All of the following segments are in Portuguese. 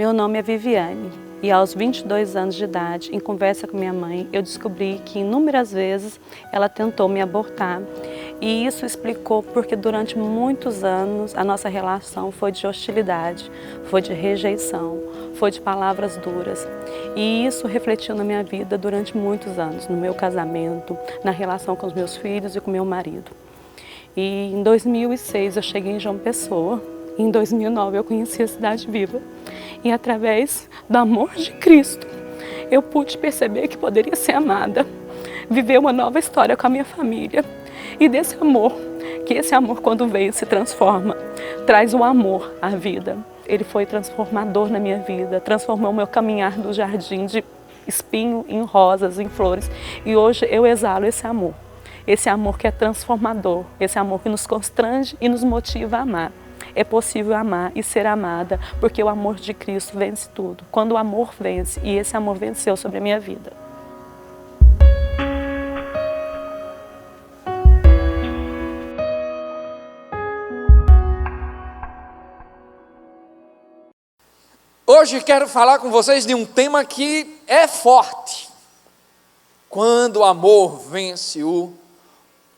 Meu nome é Viviane e aos 22 anos de idade, em conversa com minha mãe, eu descobri que inúmeras vezes ela tentou me abortar. E isso explicou porque durante muitos anos a nossa relação foi de hostilidade, foi de rejeição, foi de palavras duras. E isso refletiu na minha vida durante muitos anos, no meu casamento, na relação com os meus filhos e com meu marido. E em 2006 eu cheguei em João Pessoa, e em 2009 eu conheci a Cidade Viva. E através do amor de Cristo, eu pude perceber que poderia ser amada, viver uma nova história com a minha família. E desse amor, que esse amor quando vem se transforma, traz o amor à vida. Ele foi transformador na minha vida, transformou o meu caminhar do jardim de espinho em rosas, em flores. E hoje eu exalo esse amor que é transformador, esse amor que nos constrange e nos motiva a amar. É possível amar e ser amada, porque o amor de Cristo vence tudo. Quando o amor vence, e esse amor venceu sobre a minha vida. Hoje quero falar com vocês de um tema que é forte. Quando o amor vence o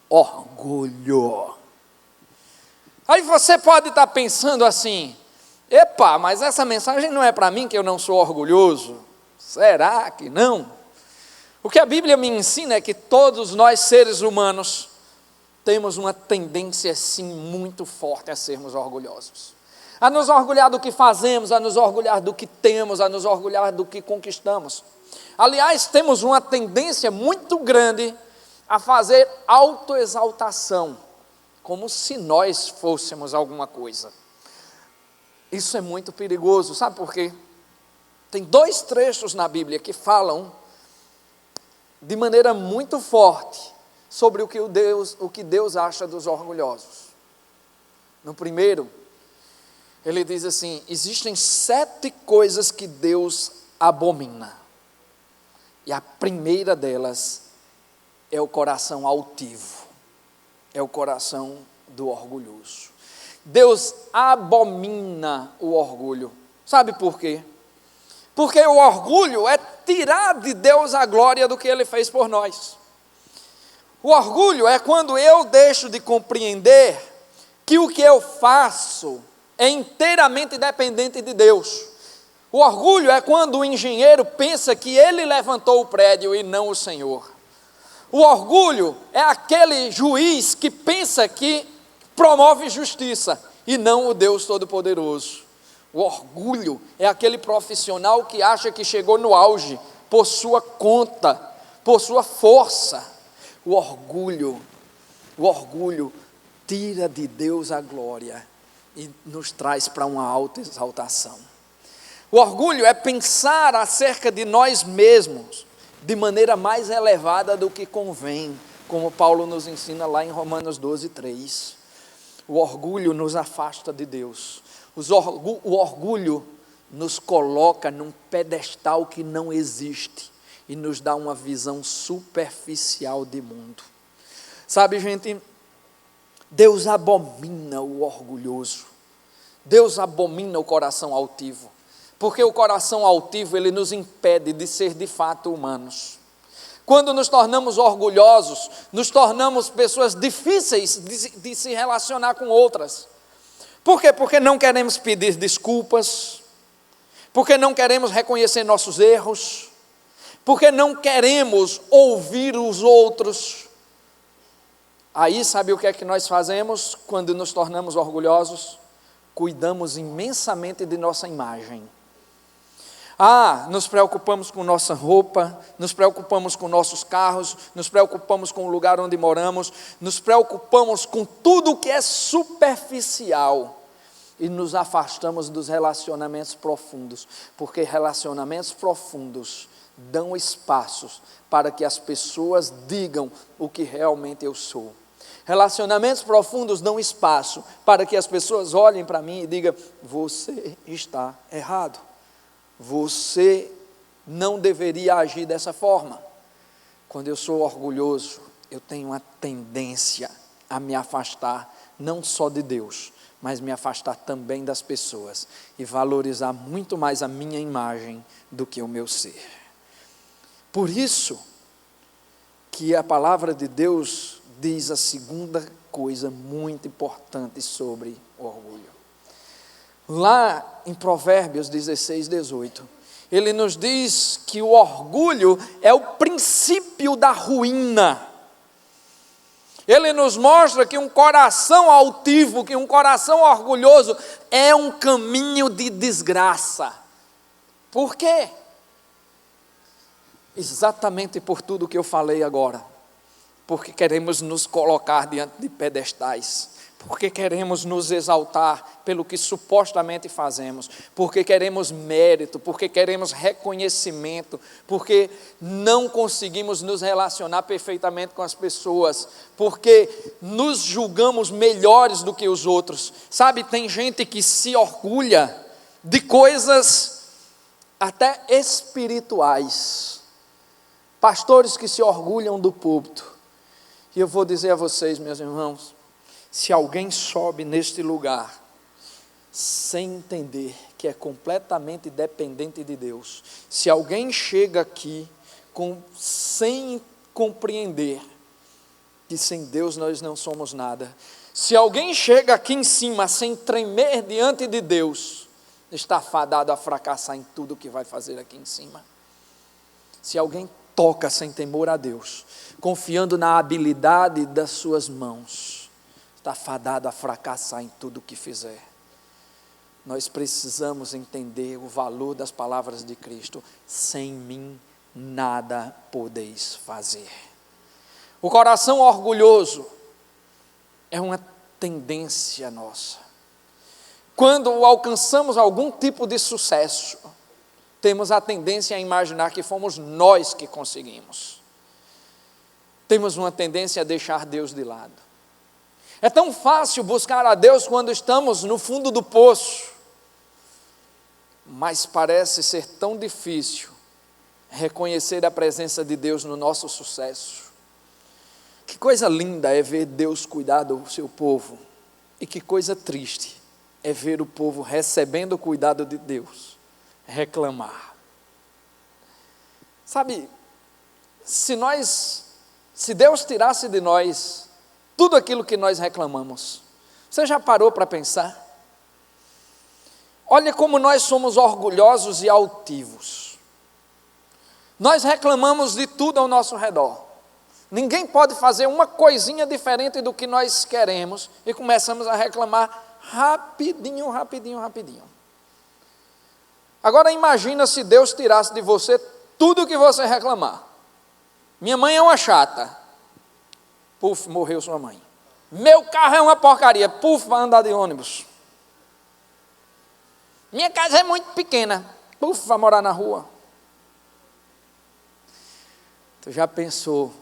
orgulho. Aí você pode estar pensando assim, epa, mas essa mensagem não é para mim que eu não sou orgulhoso? Será que não? O que a Bíblia me ensina é que todos nós seres humanos temos uma tendência sim muito forte a sermos orgulhosos. A nos orgulhar do que fazemos, a nos orgulhar do que temos, a nos orgulhar do que conquistamos. Aliás, temos uma tendência muito grande a fazer autoexaltação, como se nós fôssemos alguma coisa. Isso é muito perigoso, sabe por quê? Tem 2 trechos na Bíblia que falam de maneira muito forte sobre o que Deus acha dos orgulhosos. No primeiro, ele diz assim: existem 7 coisas que Deus abomina. E a primeira delas é o coração altivo. É o coração do orgulhoso. Deus abomina o orgulho. Sabe por quê? Porque o orgulho é tirar de Deus a glória do que Ele fez por nós. O orgulho é quando eu deixo de compreender que o que eu faço é inteiramente dependente de Deus. O orgulho é quando o engenheiro pensa que ele levantou o prédio e não o Senhor. O orgulho é aquele juiz que pensa que promove justiça e não o Deus Todo-Poderoso. O orgulho é aquele profissional que acha que chegou no auge por sua conta, por sua força. O orgulho tira de Deus a glória e nos traz para uma autoexaltação. O orgulho é pensar acerca de nós mesmos de maneira mais elevada do que convém, como Paulo nos ensina lá em Romanos 12:3. O orgulho nos afasta de Deus. O orgulho nos coloca num pedestal que não existe e nos dá uma visão superficial de mundo. Sabe, gente, Deus abomina o orgulhoso. Deus abomina o coração altivo. Porque o coração altivo, ele nos impede de ser de fato humanos. Quando nos tornamos orgulhosos, nos tornamos pessoas difíceis de se relacionar com outras. Por quê? Porque não queremos pedir desculpas, porque não queremos reconhecer nossos erros, porque não queremos ouvir os outros. Aí sabe o que é que nós fazemos quando nos tornamos orgulhosos? Cuidamos imensamente de nossa imagem. Nos preocupamos com nossa roupa, nos preocupamos com nossos carros, nos preocupamos com o lugar onde moramos, nos preocupamos com tudo que é superficial e nos afastamos dos relacionamentos profundos, porque relacionamentos profundos dão espaços para que as pessoas digam o que realmente eu sou. Relacionamentos profundos dão espaço para que as pessoas olhem para mim e digam: você está errado. Você não deveria agir dessa forma. Quando eu sou orgulhoso, eu tenho uma tendência a me afastar, não só de Deus, mas me afastar também das pessoas e valorizar muito mais a minha imagem do que o meu ser. Por isso que a palavra de Deus diz a segunda coisa muito importante sobre o orgulho. Lá em Provérbios 16, 18, ele nos diz que o orgulho é o princípio da ruína. Ele nos mostra que um coração altivo, que um coração orgulhoso é um caminho de desgraça. Por quê? Exatamente por tudo que eu falei agora. Porque queremos nos colocar diante de pedestais. Porque queremos nos exaltar pelo que supostamente fazemos. Porque queremos mérito, porque queremos reconhecimento. Porque não conseguimos nos relacionar perfeitamente com as pessoas. Porque nos julgamos melhores do que os outros. Sabe, tem gente que se orgulha de coisas até espirituais. Pastores que se orgulham do púlpito. E eu vou dizer a vocês, meus irmãos, se alguém sobe neste lugar sem entender que é completamente dependente de Deus, se alguém chega aqui sem compreender que sem Deus nós não somos nada, se alguém chega aqui em cima sem tremer diante de Deus, está fadado a fracassar em tudo que vai fazer aqui em cima. Se alguém toca sem temor a Deus, confiando na habilidade das suas mãos, está fadado a fracassar em tudo o que fizer. Nós precisamos entender o valor das palavras de Cristo. Sem mim nada podeis fazer. O coração orgulhoso é uma tendência nossa. Quando alcançamos algum tipo de sucesso, temos a tendência a imaginar que fomos nós que conseguimos. Temos uma tendência a deixar Deus de lado. É tão fácil buscar a Deus quando estamos no fundo do poço, mas parece ser tão difícil reconhecer a presença de Deus no nosso sucesso. Que coisa linda é ver Deus cuidar do seu povo, e que coisa triste é ver o povo recebendo o cuidado de Deus reclamar. Sabe, se Deus tirasse de nós tudo aquilo que nós reclamamos, você já parou para pensar? Olha como nós somos orgulhosos e altivos. Nós reclamamos de tudo ao nosso redor. Ninguém pode fazer uma coisinha diferente do que nós queremos e começamos a reclamar rapidinho. Agora imagina se Deus tirasse de você tudo que você reclamar. Minha mãe é uma chata. Puf, morreu sua mãe. Meu carro é uma porcaria. Puf, vai andar de ônibus. Minha casa é muito pequena. Puf, vai morar na rua. Tu já pensou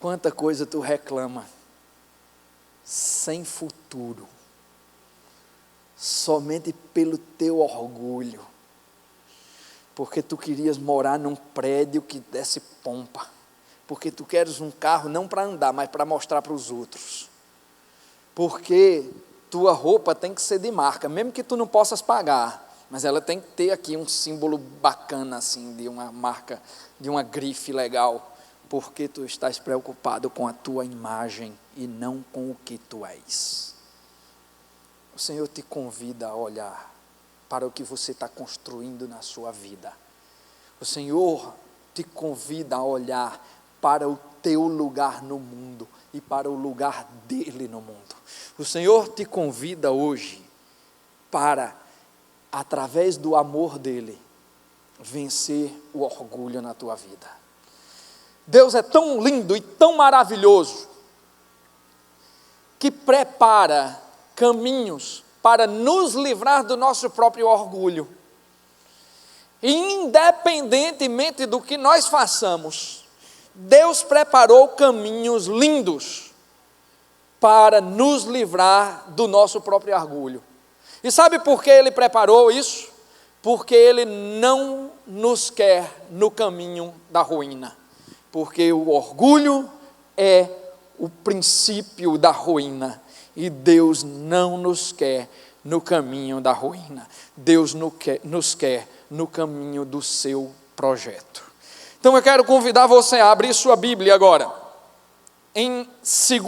quanta coisa tu reclama sem futuro, somente pelo teu orgulho, porque tu querias morar num prédio que desse pompa, porque tu queres um carro não para andar, mas para mostrar para os outros, porque tua roupa tem que ser de marca, mesmo que tu não possas pagar, mas ela tem que ter aqui um símbolo bacana assim, de uma marca, de uma grife legal, porque tu estás preocupado com a tua imagem e não com o que tu és. O Senhor te convida a olhar para o que você está construindo na sua vida. O Senhor te convida a olhar para o teu lugar no mundo e para o lugar dele no mundo. O Senhor te convida hoje para, através do amor dele, vencer o orgulho na tua vida. Deus é tão lindo e tão maravilhoso que prepara caminhos para nos livrar do nosso próprio orgulho. E independentemente do que nós façamos, Deus preparou caminhos lindos para nos livrar do nosso próprio orgulho. E sabe por que Ele preparou isso? Porque Ele não nos quer no caminho da ruína. Porque o orgulho é o princípio da ruína. E Deus não nos quer no caminho da ruína. Deus nos quer no caminho do seu projeto. Então eu quero convidar você a abrir sua Bíblia agora. Em 2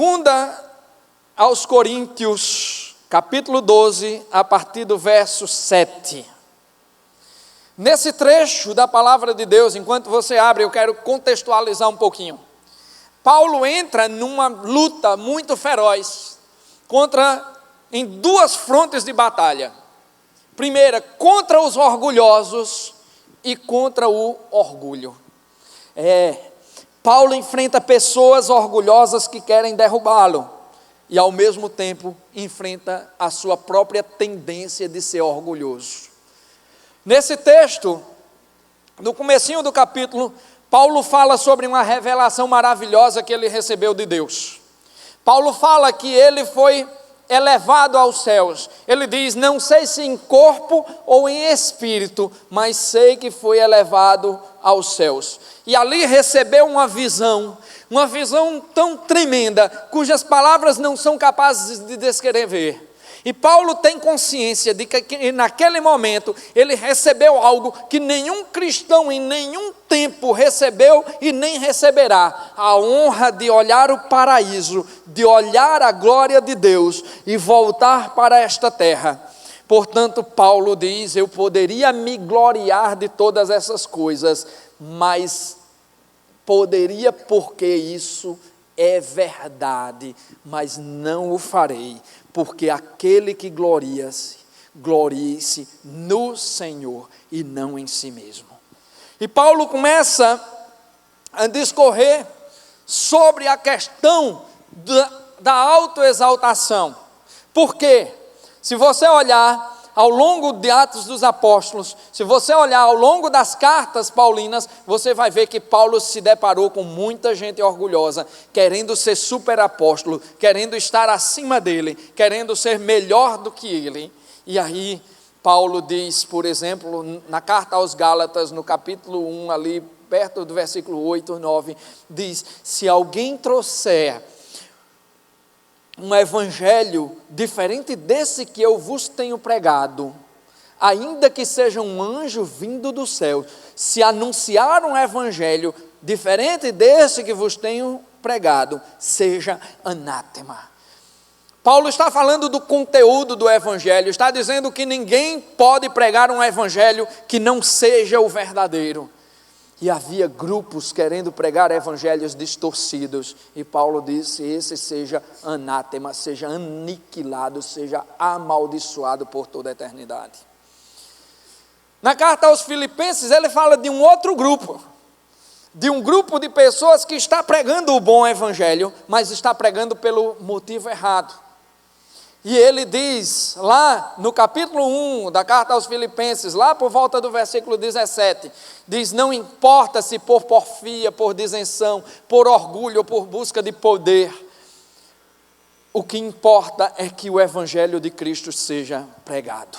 aos Coríntios, capítulo 12, a partir do verso 7. Nesse trecho da palavra de Deus, enquanto você abre, eu quero contextualizar um pouquinho. Paulo entra numa luta muito feroz em duas frontes de batalha. Primeira, contra os orgulhosos e contra o orgulho. Paulo enfrenta pessoas orgulhosas que querem derrubá-lo e ao mesmo tempo enfrenta a sua própria tendência de ser orgulhoso. Nesse texto, no comecinho do capítulo, Paulo fala sobre uma revelação maravilhosa que ele recebeu de Deus. Paulo fala que ele foi elevado aos céus. Ele diz, não sei se em corpo ou em espírito, mas sei que foi elevado aos céus. E ali recebeu uma visão tão tremenda, cujas palavras não são capazes de descrever. E Paulo tem consciência de que naquele momento ele recebeu algo que nenhum cristão em nenhum tempo recebeu e nem receberá: a honra de olhar o paraíso, de olhar a glória de Deus e voltar para esta terra. Portanto, Paulo diz, eu poderia me gloriar de todas essas coisas, mas poderia porque isso é verdade, mas não o farei. Porque aquele que glorie-se no Senhor e não em si mesmo. E Paulo começa a discorrer sobre a questão da autoexaltação. Por quê? Se você olhar ao longo de Atos dos Apóstolos, se você olhar ao longo das cartas paulinas, você vai ver que Paulo se deparou com muita gente orgulhosa, querendo ser super apóstolo, querendo estar acima dele, querendo ser melhor do que ele. E aí Paulo diz, por exemplo, na carta aos Gálatas, no capítulo 1, ali perto do versículo 8, 9, diz, se alguém trouxer um evangelho diferente desse que eu vos tenho pregado, ainda que seja um anjo vindo do céu, se anunciar um evangelho diferente desse que vos tenho pregado, seja anátema. Paulo está falando do conteúdo do evangelho, está dizendo que ninguém pode pregar um evangelho que não seja o verdadeiro. E havia grupos querendo pregar evangelhos distorcidos, e Paulo disse, esse seja anátema, seja aniquilado, seja amaldiçoado por toda a eternidade. Na carta aos Filipenses, ele fala de um outro grupo, de um grupo de pessoas que está pregando o bom evangelho, mas está pregando pelo motivo errado. E ele diz, lá no capítulo 1 da carta aos Filipenses, lá por volta do versículo 17, diz, não importa se por porfia, por disenção, por orgulho ou por busca de poder, o que importa é que o evangelho de Cristo seja pregado.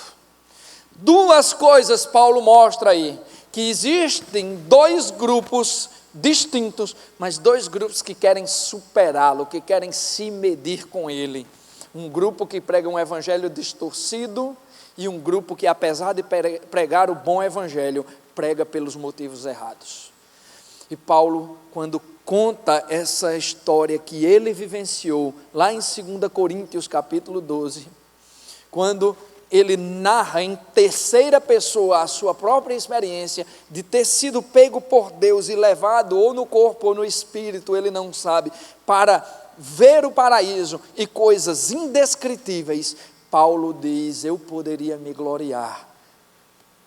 Duas coisas Paulo mostra aí, que existem dois grupos distintos, mas dois grupos que querem superá-lo, que querem se medir com ele. Um grupo que prega um evangelho distorcido e um grupo que, apesar de pregar o bom evangelho, prega pelos motivos errados. E Paulo, quando conta essa história que ele vivenciou, lá em 2 Coríntios capítulo 12, quando ele narra em terceira pessoa a sua própria experiência de ter sido pego por Deus e levado ou no corpo ou no espírito, ele não sabe, para ver o paraíso e coisas indescritíveis, Paulo diz, eu poderia me gloriar,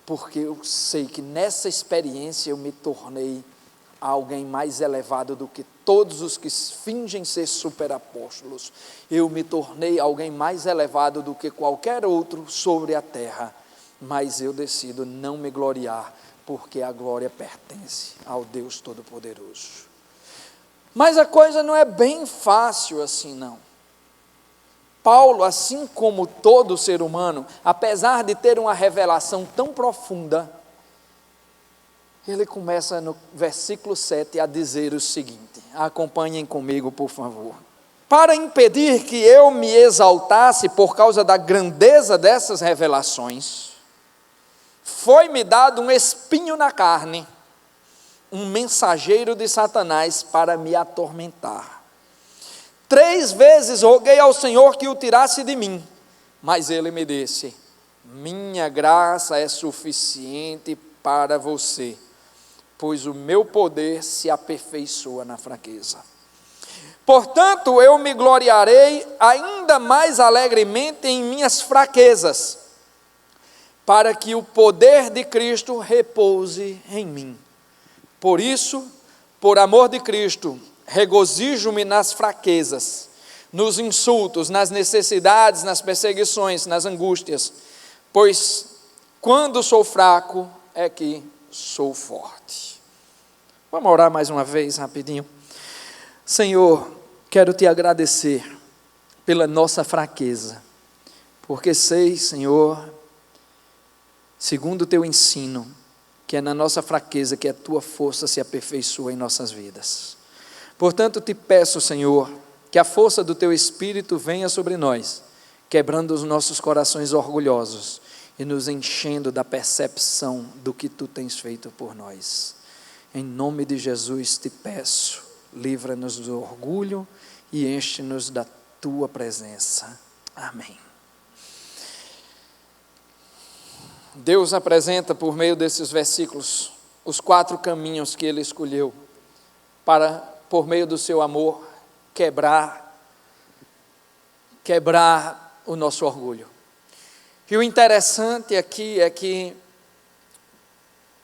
porque eu sei que nessa experiência eu me tornei alguém mais elevado do que todos os que fingem ser superapóstolos. Eu me tornei alguém mais elevado do que qualquer outro sobre a terra, mas eu decido não me gloriar, porque a glória pertence ao Deus Todo-Poderoso. Mas a coisa não é bem fácil assim, não. Paulo, assim como todo ser humano, apesar de ter uma revelação tão profunda, ele começa no versículo 7 a dizer o seguinte, acompanhem comigo, por favor. para impedir que eu me exaltasse por causa da grandeza dessas revelações, foi-me dado um espinho na carne, um mensageiro de Satanás para me atormentar. 3 vezes roguei ao Senhor que o tirasse de mim, mas ele me disse: minha graça é suficiente para você, pois o meu poder se aperfeiçoa na fraqueza. Portanto, eu me gloriarei ainda mais alegremente em minhas fraquezas, para que o poder de Cristo repouse em mim. Por isso, por amor de Cristo, regozijo-me nas fraquezas, nos insultos, nas necessidades, nas perseguições, nas angústias, pois quando sou fraco é que sou forte. Vamos orar mais uma vez, rapidinho. Senhor, quero te agradecer pela nossa fraqueza, porque sei, Senhor, segundo o teu ensino, que é na nossa fraqueza que a tua força se aperfeiçoa em nossas vidas. Portanto, te peço, Senhor, que a força do teu Espírito venha sobre nós, quebrando os nossos corações orgulhosos e nos enchendo da percepção do que tu tens feito por nós. Em nome de Jesus te peço, livra-nos do orgulho e enche-nos da tua presença. Amém. Deus apresenta por meio desses versículos os 4 caminhos que Ele escolheu para, por meio do seu amor, quebrar o nosso orgulho. E o interessante aqui é que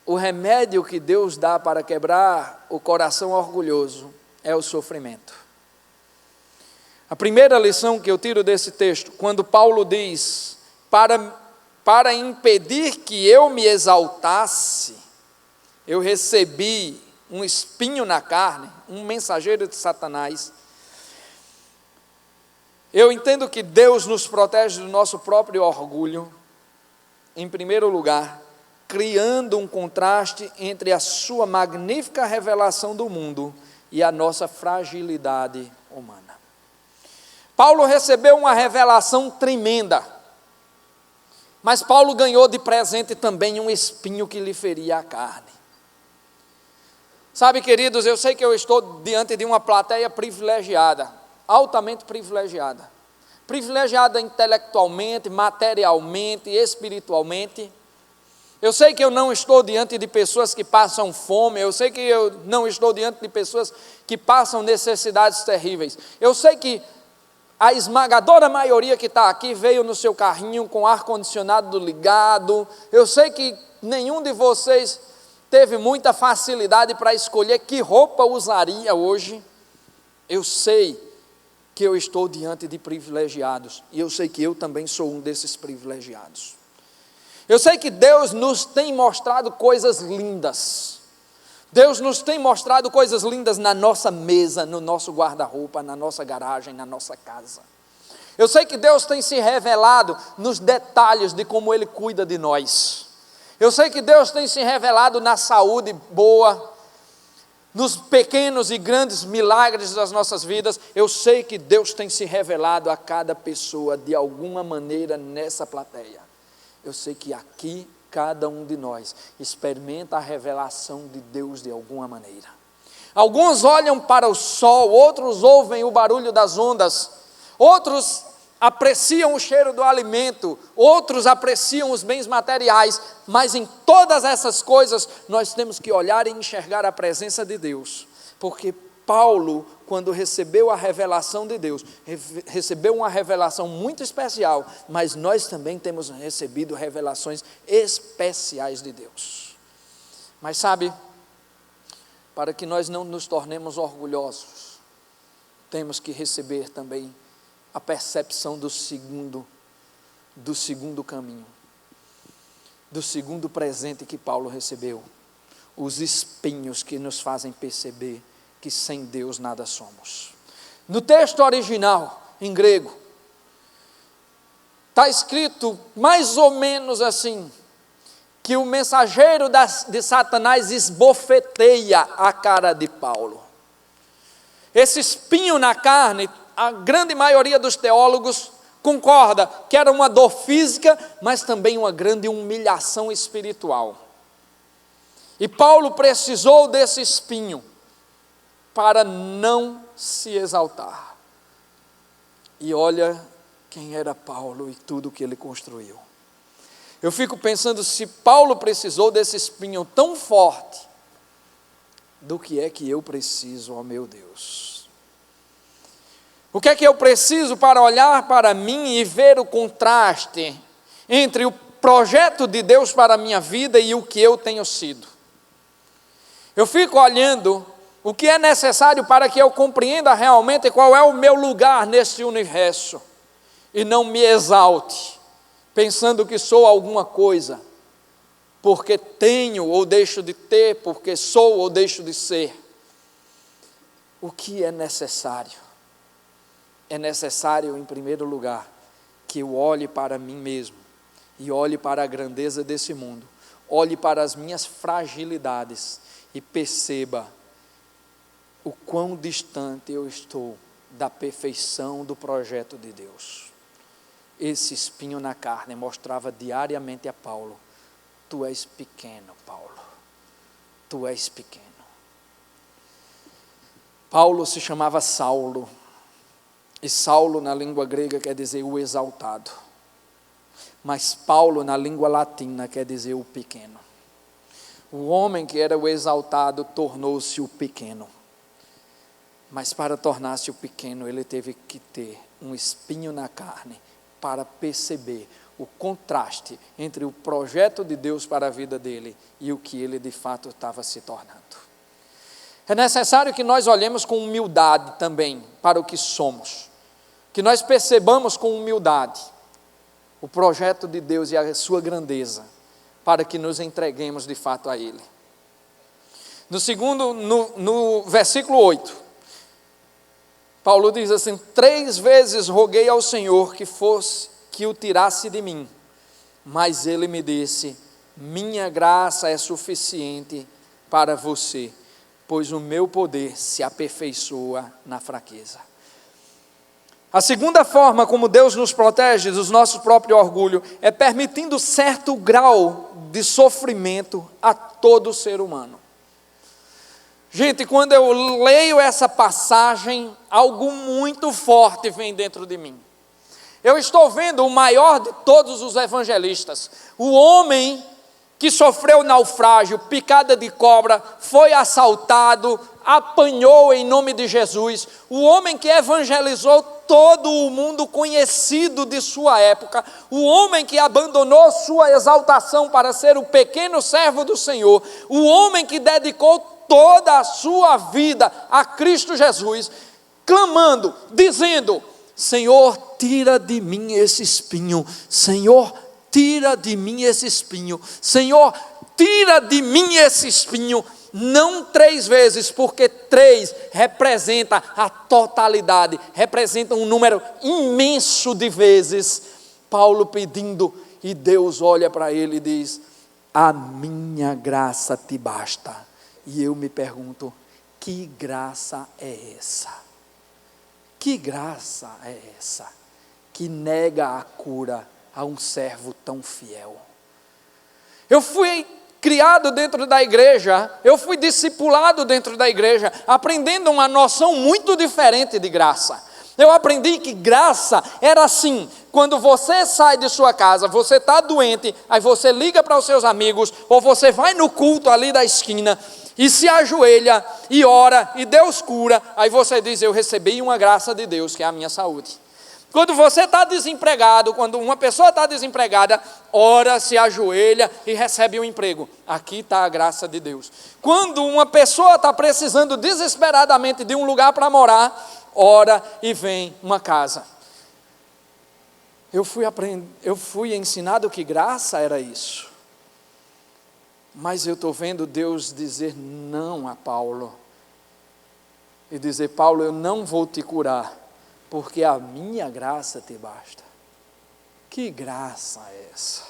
o remédio que Deus dá para quebrar o coração orgulhoso é o sofrimento. A primeira lição que eu tiro desse texto, quando Paulo diz, para impedir que eu me exaltasse, eu recebi um espinho na carne, um mensageiro de Satanás. Eu entendo que Deus nos protege do nosso próprio orgulho, em primeiro lugar, criando um contraste entre a sua magnífica revelação do mundo e a nossa fragilidade humana. Paulo recebeu uma revelação tremenda, mas Paulo ganhou de presente também um espinho que lhe feria a carne. Sabe, queridos, eu sei que eu estou diante de uma plateia privilegiada, altamente privilegiada. Privilegiada intelectualmente, materialmente, espiritualmente. Eu sei que eu não estou diante de pessoas que passam fome, eu sei que eu não estou diante de pessoas que passam necessidades terríveis. Eu sei que a esmagadora maioria que está aqui veio no seu carrinho com ar-condicionado ligado. Eu sei que nenhum de vocês teve muita facilidade para escolher que roupa usaria hoje. Eu sei que eu estou diante de privilegiados, e eu sei que eu também sou um desses privilegiados. Eu sei que Deus nos tem mostrado coisas lindas. Deus nos tem mostrado coisas lindas na nossa mesa, no nosso guarda-roupa, na nossa garagem, na nossa casa. Eu sei que Deus tem se revelado nos detalhes de como Ele cuida de nós. Eu sei que Deus tem se revelado na saúde boa, nos pequenos e grandes milagres das nossas vidas. Eu sei que Deus tem se revelado a cada pessoa de alguma maneira nessa plateia. Eu sei que aqui cada um de nós experimenta a revelação de Deus de alguma maneira. Alguns olham para o sol, outros ouvem o barulho das ondas, outros apreciam o cheiro do alimento, outros apreciam os bens materiais, mas em todas essas coisas nós temos que olhar e enxergar a presença de Deus, porque Paulo, quando recebeu a revelação de Deus, recebeu uma revelação muito especial, mas nós também temos recebido revelações especiais de Deus. Mas sabe, para que nós não nos tornemos orgulhosos, temos que receber também a percepção do segundo caminho, do segundo presente que Paulo recebeu, os espinhos que nos fazem perceber que sem Deus nada somos. No texto original, em grego, está escrito mais ou menos assim, que o mensageiro de Satanás esbofeteia a cara de Paulo. Esse espinho na carne a grande maioria dos teólogos concorda que era uma dor física, mas também uma grande humilhação espiritual. E Paulo precisou desse espinho para não se exaltar. E olha quem era Paulo e tudo que ele construiu. Eu fico pensando, se Paulo precisou desse espinho tão forte, do que é que eu preciso, ó meu Deus? O que é que eu preciso para olhar para mim e ver o contraste entre o projeto de Deus para a minha vida e o que eu tenho sido? Eu fico olhando o que é necessário para que eu compreenda realmente qual é o meu lugar neste universo e não me exalte, pensando que sou alguma coisa, porque tenho ou deixo de ter, porque sou ou deixo de ser. O que é necessário? É necessário, em primeiro lugar, que eu olhe para mim mesmo e olhe para a grandeza desse mundo, olhe para as minhas fragilidades e perceba o quão distante eu estou da perfeição do projeto de Deus. Esse espinho na carne mostrava diariamente a Paulo: tu és pequeno, Paulo, tu és pequeno. Paulo se chamava Saulo, e Saulo na língua grega quer dizer o exaltado, mas Paulo na língua latina quer dizer o pequeno. O homem que era o exaltado tornou-se o pequeno, mas para tornar-se o pequeno ele teve que ter um espinho na carne para perceber o contraste entre o projeto de Deus para a vida dele e o que ele de fato estava se tornando. É necessário que nós olhemos com humildade também para o que somos, que nós percebamos com humildade o projeto de Deus e a sua grandeza, para que nos entreguemos de fato a Ele. No versículo 8, Paulo diz assim: 3 vezes roguei ao Senhor que o tirasse de mim, mas Ele me disse: minha graça é suficiente para você, pois o meu poder se aperfeiçoa na fraqueza. A segunda forma como Deus nos protege do nosso próprio orgulho é permitindo certo grau de sofrimento a todo ser humano. Gente, quando eu leio essa passagem, algo muito forte vem dentro de mim. Eu estou vendo o maior de todos os evangelistas, o homem que sofreu naufrágio, picada de cobra, foi assaltado, apanhou em nome de Jesus, o homem que evangelizou todo o mundo conhecido de sua época, o homem que abandonou sua exaltação para ser o pequeno servo do Senhor, o homem que dedicou toda a sua vida a Cristo Jesus, clamando, dizendo: Senhor, tira de mim esse espinho, Senhor, tira de mim esse espinho, Senhor, tira de mim esse espinho. Não 3 vezes, porque 3 representa a totalidade, representa um número imenso de vezes. Paulo pedindo, e Deus olha para ele e diz: a minha graça te basta. E eu me pergunto: que graça é essa? Que graça é essa que nega a cura a um servo tão fiel? Eu fui criado dentro da igreja, eu fui discipulado dentro da igreja, aprendendo uma noção muito diferente de graça. Eu aprendi que graça era assim: quando você sai de sua casa, você está doente, aí você liga para os seus amigos, ou você vai no culto ali da esquina, e se ajoelha, e ora, e Deus cura, aí você diz: eu recebi uma graça de Deus, que é a minha saúde. Quando você está desempregado, quando uma pessoa está desempregada, ora, se ajoelha e recebe um emprego. Aqui está a graça de Deus. Quando uma pessoa está precisando desesperadamente de um lugar para morar, ora e vem uma casa. Eu fui ensinado que graça era isso. Mas eu estou vendo Deus dizer não a Paulo. E dizer: Paulo, eu não vou te curar, porque a minha graça te basta. Que graça é essa?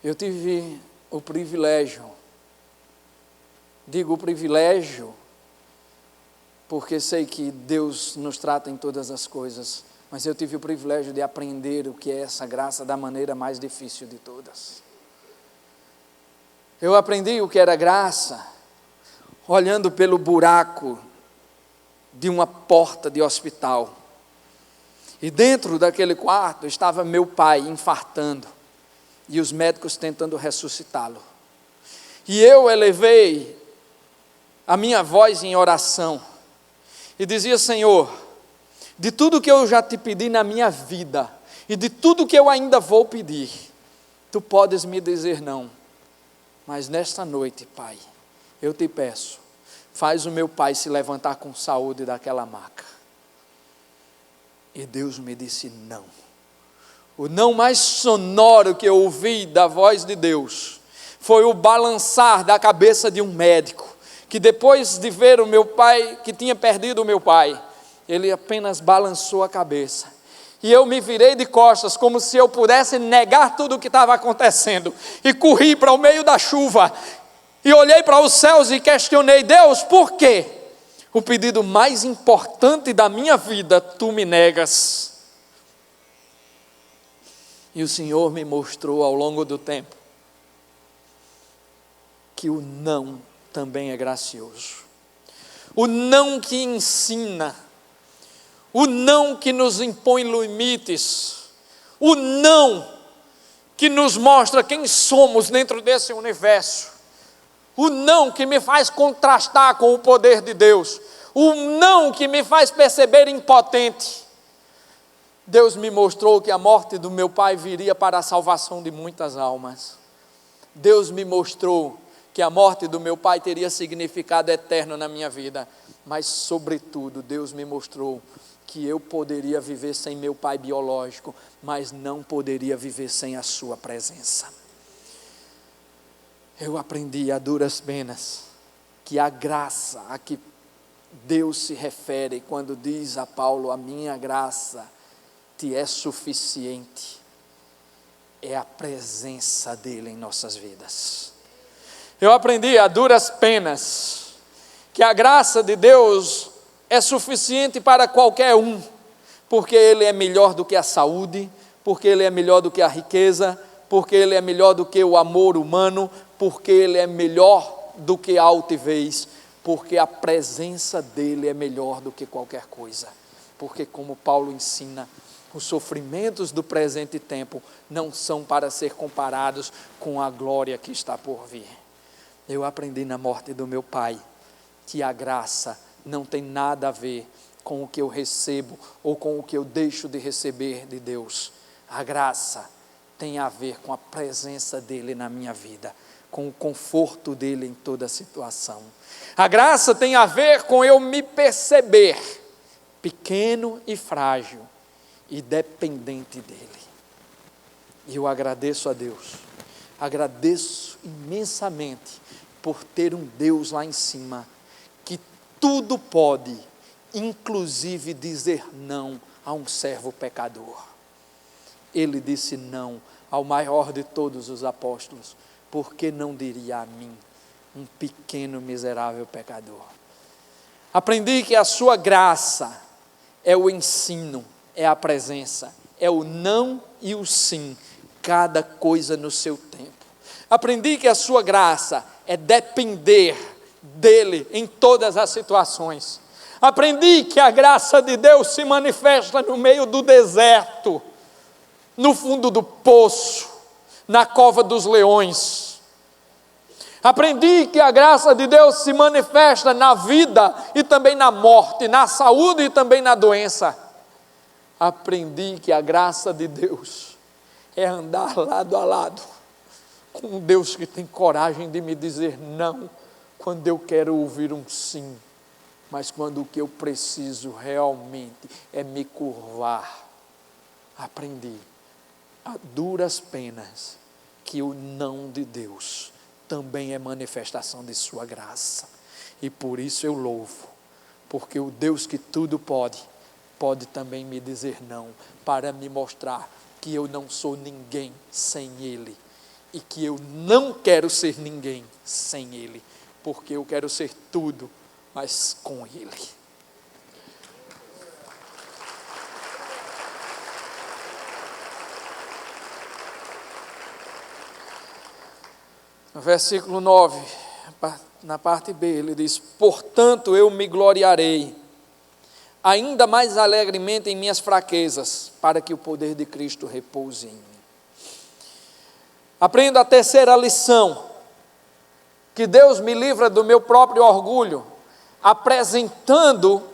Eu tive o privilégio, porque sei que Deus nos trata em todas as coisas, mas eu tive o privilégio de aprender o que é essa graça da maneira mais difícil de todas. Eu aprendi o que era graça, olhando pelo buraco de uma porta de hospital. E dentro daquele quarto estava meu pai infartando, e os médicos tentando ressuscitá-lo. E eu elevei a minha voz em oração, e dizia: Senhor, de tudo que eu já te pedi na minha vida, e de tudo que eu ainda vou pedir, tu podes me dizer não. Mas nesta noite, Pai, eu te peço, faz o meu pai se levantar com saúde daquela maca. E Deus me disse não. O não mais sonoro que eu ouvi da voz de Deus foi o balançar da cabeça de um médico, que depois de ver o meu pai, que tinha perdido o meu pai, ele apenas balançou a cabeça. E eu me virei de costas, como se eu pudesse negar tudo o que estava acontecendo, e corri para o meio da chuva, e olhei para os céus e questionei: Deus, por quê? O pedido mais importante da minha vida, tu me negas. E o Senhor me mostrou ao longo do tempo, que o não também é gracioso. O não que ensina, o não que nos impõe limites, o não que nos mostra quem somos dentro desse universo, o não que me faz contrastar com o poder de Deus, o não que me faz perceber impotente. Deus me mostrou que a morte do meu pai viria para a salvação de muitas almas. Deus me mostrou que a morte do meu pai teria significado eterno na minha vida, mas sobretudo Deus me mostrou que eu poderia viver sem meu pai biológico, mas não poderia viver sem a sua presença. Eu aprendi a duras penas que a graça a que Deus se refere quando diz a Paulo: a minha graça te é suficiente, é a presença dele em nossas vidas. Eu aprendi a duras penas que a graça de Deus é suficiente para qualquer um, porque Ele é melhor do que a saúde, porque Ele é melhor do que a riqueza, porque Ele é melhor do que o amor humano, porque Ele é melhor do que a altivez, porque a presença dEle é melhor do que qualquer coisa. Porque, como Paulo ensina, os sofrimentos do presente tempo não são para ser comparados com a glória que está por vir. Eu aprendi na morte do meu pai que a graça não tem nada a ver com o que eu recebo ou com o que eu deixo de receber de Deus. A graça tem a ver com a presença dEle na minha vida, com o conforto dEle em toda situação. A graça tem a ver com eu me perceber pequeno e frágil e dependente dEle. E eu agradeço a Deus, agradeço imensamente por ter um Deus lá em cima, que tudo pode, inclusive dizer não a um servo pecador. Ele disse não ao maior de todos os apóstolos, por que não diria a mim, um pequeno miserável pecador? Aprendi que a sua graça é o ensino, é a presença, é o não e o sim, cada coisa no seu tempo. Aprendi que a sua graça é depender dEle em todas as situações. Aprendi que a graça de Deus se manifesta no meio do deserto, no fundo do poço, na cova dos leões. Aprendi que a graça de Deus se manifesta na vida e também na morte, na saúde e também na doença. Aprendi que a graça de Deus é andar lado a lado com um Deus que tem coragem de me dizer não, quando eu quero ouvir um sim, mas quando o que eu preciso realmente é me curvar. Aprendi a duras penas que o não de Deus também é manifestação de sua graça, e por isso eu louvo, porque o Deus que tudo pode, pode também me dizer não, para me mostrar que eu não sou ninguém sem Ele, e que eu não quero ser ninguém sem Ele, porque eu quero ser tudo, mas com Ele. No versículo 9, na parte B, ele diz: portanto eu me gloriarei ainda mais alegremente em minhas fraquezas, para que o poder de Cristo repouse em mim. Aprendo a terceira lição, que Deus me livra do meu próprio orgulho, apresentando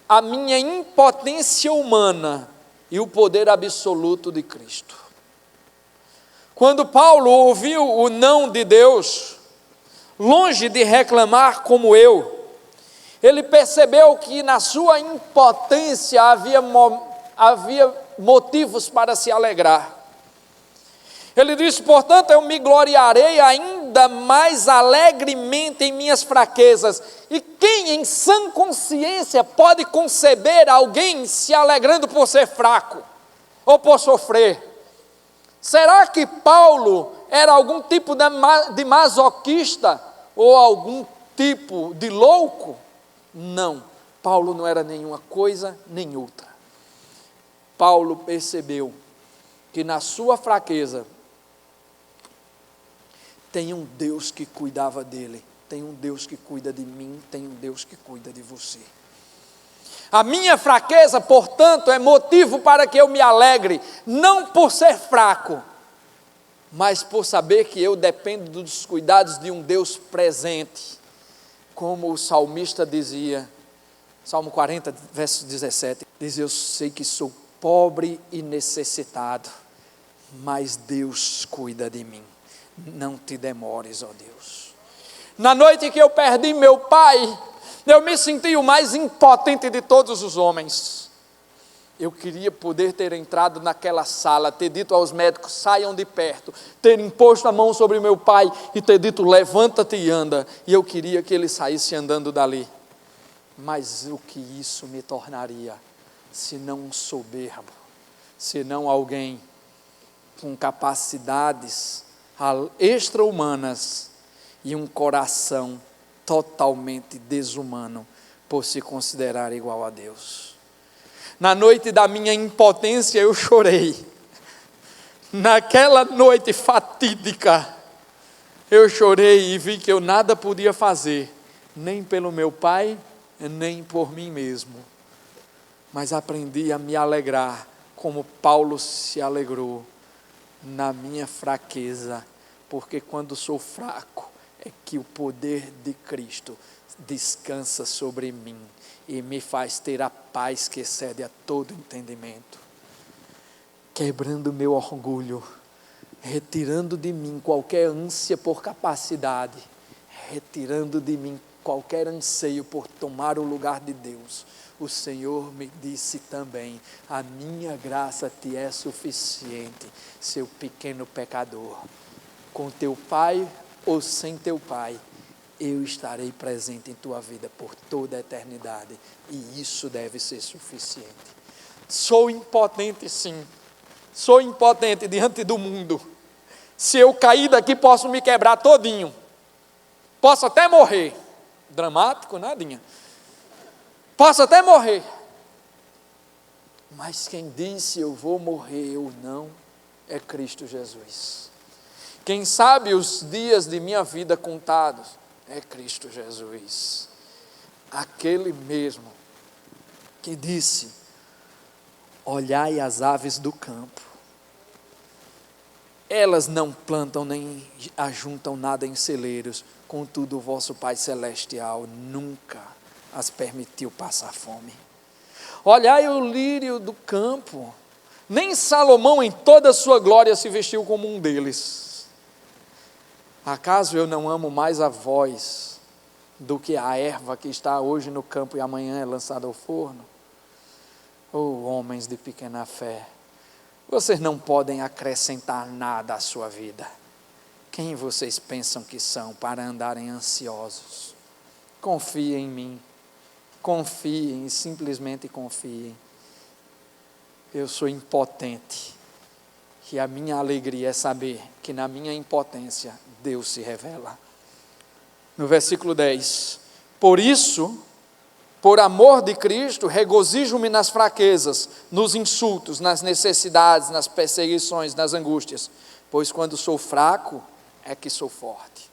a minha impotência humana e o poder absoluto de Cristo. Quando Paulo ouviu o não de Deus, longe de reclamar como eu, ele percebeu que na sua impotência havia motivos para se alegrar. Ele disse: portanto eu me gloriarei ainda mais alegremente em minhas fraquezas. E quem em sã consciência pode conceber alguém se alegrando por ser fraco ou por sofrer? Será que Paulo era algum tipo de masoquista ou algum tipo de louco? Não, Paulo não era nenhuma coisa nem outra. Paulo percebeu que na sua fraqueza tem um Deus que cuidava dele, tem um Deus que cuida de mim, tem um Deus que cuida de você. A minha fraqueza, portanto, é motivo para que eu me alegre, não por ser fraco, mas por saber que eu dependo dos cuidados de um Deus presente. Como o salmista dizia, Salmo 40, verso 17, diz: eu sei que sou pobre e necessitado, mas Deus cuida de mim. Não te demores, ó Deus. Na noite que eu perdi meu pai, eu me senti o mais impotente de todos os homens. Eu queria poder ter entrado naquela sala, ter dito aos médicos: saiam de perto, ter imposto a mão sobre meu pai e ter dito: levanta-te e anda. E eu queria que ele saísse andando dali. Mas o que isso me tornaria, se não um soberbo, se não alguém com capacidades extra-humanas e um coração totalmente desumano por se considerar igual a Deus. Na noite da minha impotência eu chorei. Naquela noite fatídica eu chorei e vi que eu nada podia fazer, nem pelo meu pai, nem por mim mesmo. Mas aprendi a me alegrar como Paulo se alegrou na minha fraqueza, porque quando sou fraco é que o poder de Cristo descansa sobre mim e me faz ter a paz que excede a todo entendimento, quebrando meu orgulho, retirando de mim qualquer ânsia por capacidade, retirando de mim qualquer anseio por tomar o lugar de Deus. O Senhor me disse também: a minha graça te é suficiente, seu pequeno pecador. Com teu pai ou sem teu pai, eu estarei presente em tua vida por toda a eternidade, e isso deve ser suficiente. Sou impotente, sim, sou impotente diante do mundo. Se eu cair daqui, posso me quebrar todinho, posso até morrer. Dramático, nadinha. Posso até morrer, mas quem disse eu vou morrer ou não é Cristo Jesus. Quem sabe os dias de minha vida contados é Cristo Jesus. Aquele mesmo que disse: olhai as aves do campo, elas não plantam nem ajuntam nada em celeiros, contudo o vosso Pai Celestial nunca as permitiu passar fome. Olhai o lírio do campo, nem Salomão em toda a sua glória se vestiu como um deles. Acaso eu não amo mais a vós do que a erva que está hoje no campo e amanhã é lançada ao forno? Oh, homens de pequena fé, vocês não podem acrescentar nada à sua vida. Quem vocês pensam que são para andarem ansiosos? Confiem em mim. Confiem, simplesmente confiem. Eu sou impotente, e a minha alegria é saber que na minha impotência Deus se revela. No versículo 10, por isso, por amor de Cristo, regozijo-me nas fraquezas, nos insultos, nas necessidades, nas perseguições, nas angústias, pois quando sou fraco é que sou forte.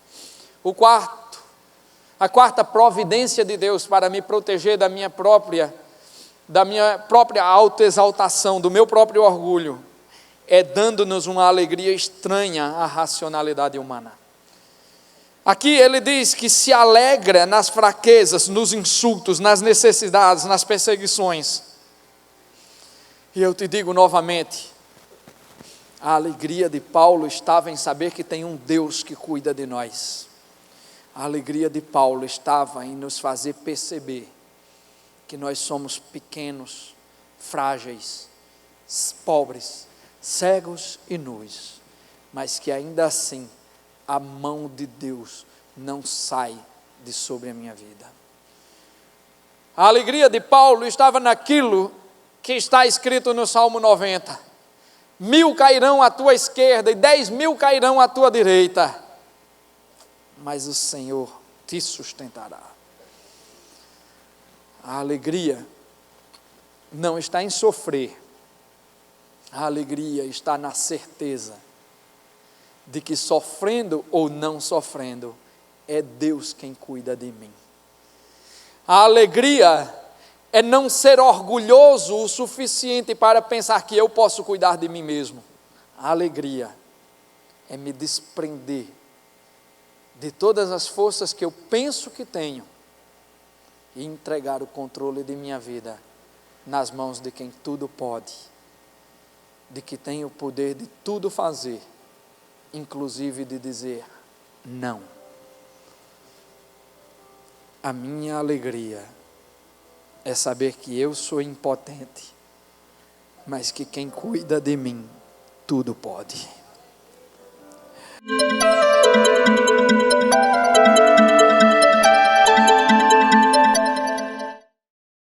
A quarta providência de Deus para me proteger da minha própria autoexaltação, do meu próprio orgulho, é dando-nos uma alegria estranha à racionalidade humana. Aqui ele diz que se alegra nas fraquezas, nos insultos, nas necessidades, nas perseguições. E eu te digo novamente, a alegria de Paulo estava em saber que tem um Deus que cuida de nós. A alegria de Paulo estava em nos fazer perceber que nós somos pequenos, frágeis, pobres, cegos e nus, mas que ainda assim a mão de Deus não sai de sobre a minha vida. A alegria de Paulo estava naquilo que está escrito no Salmo 90. 1000 cairão à tua esquerda e 10.000 cairão à tua direita, mas o Senhor te sustentará. A alegria não está em sofrer, a alegria está na certeza de que sofrendo ou não sofrendo, é Deus quem cuida de mim. A alegria é não ser orgulhoso o suficiente para pensar que eu posso cuidar de mim mesmo. A alegria é me desprender de todas as forças que eu penso que tenho e entregar o controle de minha vida nas mãos de quem tudo pode, de que tem o poder de tudo fazer, inclusive de dizer não. A minha alegria é saber que eu sou impotente, mas que quem cuida de mim tudo pode.